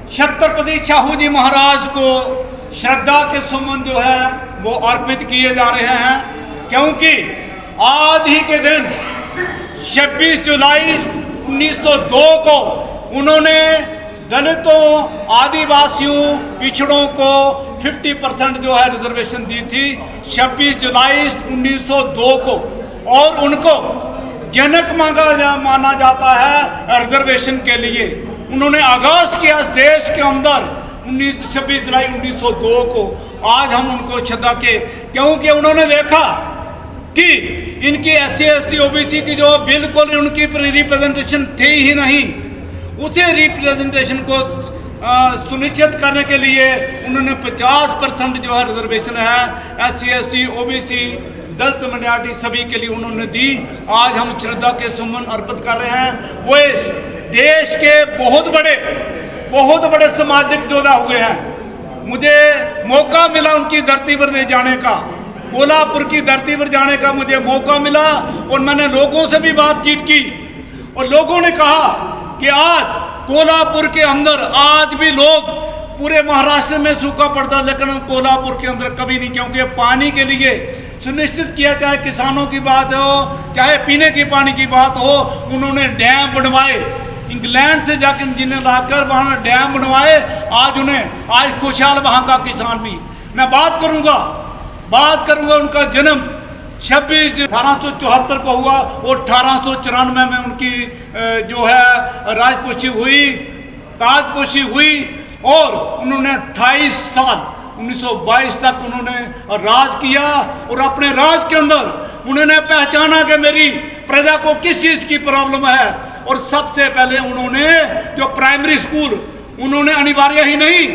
छत्रपति शाहू जी महाराज को श्रद्धा के सुमन जो है वो अर्पित किए जा रहे हैं, क्योंकि आज ही के दिन 26 जुलाई 1902 को उन्होंने दलितों, आदिवासियों, पिछड़ों को 50% जो है रिजर्वेशन दी थी 26 जुलाई 1902 को, और उनको जनक माना जाता है रिजर्वेशन के लिए। उन्होंने आगाज किया इस देश के अंदर 26 जुलाई 1902 को। आज हम उनको श्रद्धा के, क्योंकि उन्होंने देखा कि इनकी SC ST OBC की जो बिल्कुल उनकी रिप्रेजेंटेशन थी ही नहीं, उसे रिप्रेजेंटेशन को सुनिश्चित करने के लिए उन्होंने 50% जो है रिजर्वेशन है SC ST OBC दलित मिnority सभी के लिए उन्होंने दी। आज हम श्रद्धा के सुमन अर्पित कर रहे हैं। वो इस देश के बहुत बड़े सामाजिक योद्धा हुए हैं। मुझे मौका मिला उनकी धरती पर ले जाने का, कोल्हापुर की धरती पर जाने का मुझे मौका मिला, और मैंने लोगों से भी बातचीत की, और लोगों ने कहा कि आज कोल्हापुर के अंदर आज भी लोग, पूरे महाराष्ट्र में सूखा पड़ता, लेकिन कोल्हापुर के अंदर कभी नहीं, क्योंकि पानी के लिए सुनिश्चित किया, चाहे किसानों की बात हो, चाहे पीने के पानी की बात हो, उन्होंने डैम बनवाए, इंग्लैंड से जाकर जिन्हें लाकर वहाँ डैम बनवाए। आज खुशहाल वहाँ का किसान भी। मैं बात करूँगा उनका जन्म 1874 को हुआ, और 1894 में उनकी जो है ताजपोशी हुई, और उन्होंने 28 साल 1922 तक उन्होंने राज किया, और अपने राज के अंदर उन्होंने पहचाना कि मेरी प्रजा को किस चीज़ की प्रॉब्लम है, और सबसे पहले उन्होंने जो प्राइमरी स्कूल उन्होंने अनिवार्य ही नहीं,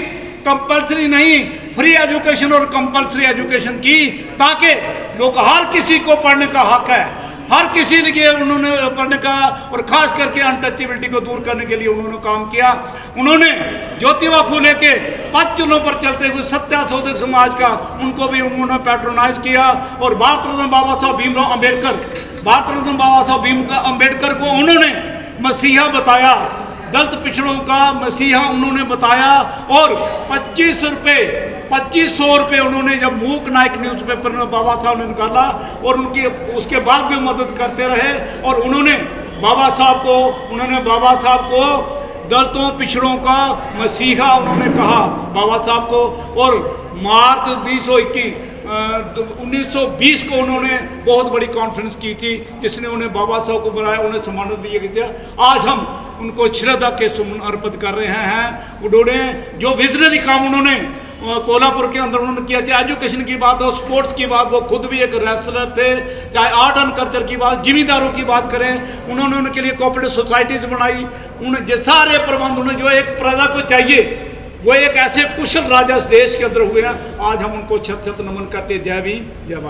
कंपल्सरी नहीं, फ्री एजुकेशन और कंपल्सरी एजुकेशन की, ताकि लोग, हर किसी को पढ़ने का हक है, हर किसी के उन्होंने पढ़ने का, और खास करके अनटचेबिलिटी को दूर करने के लिए उन्होंने काम किया। उन्होंने ज्योतिबा फूले के पद चिन्हों पर चलते हुए सत्याशोधक समाज का, उनको भी उन्होंने पैट्रोनाइज किया, और भारत रत्न बाबा साहब भीमराव अम्बेडकर को उन्होंने मसीहा बताया, दलित पिछड़ों का मसीहा उन्होंने बताया, और 2500 रुपये उन्होंने जब मूक नायक न्यूज़पेपर में बाबा साहब ने निकाला, और उनकी उसके बाद भी मदद करते रहे, और उन्होंने बाबा साहब को दलितों पिछड़ों का मसीहा उन्होंने कहा बाबा साहब को। और मार्च 1920 को उन्होंने बहुत बड़ी कॉन्फ्रेंस की थी, जिसने उन्हें बाबा साहब को बुलाया, उन्हें सम्मानित दिया गया। आज हम उनको श्रद्धा के सुमन अर्पित कर रहे हैं। उन्होंने जो विजनरी काम उन्होंने कोल्हापुर के अंदर उन्होंने किया, चाहे एजुकेशन की बात हो, स्पोर्ट्स की बात, वो खुद भी एक रेसलर थे, चाहे आर्ट एंड कल्चर की बात, जिमीदारों की बात करें, उन्होंने उनके लिए कोऑपरेटिव सोसाइटीज बनाई। उन्हें सारे प्रबंध उन्हें जो एक प्रजा को चाहिए, वो एक ऐसे कुशल राजा इस देश के अंदर हुए हैं। आज हम उनको छत नमन करते। जय भीम, जय भारत।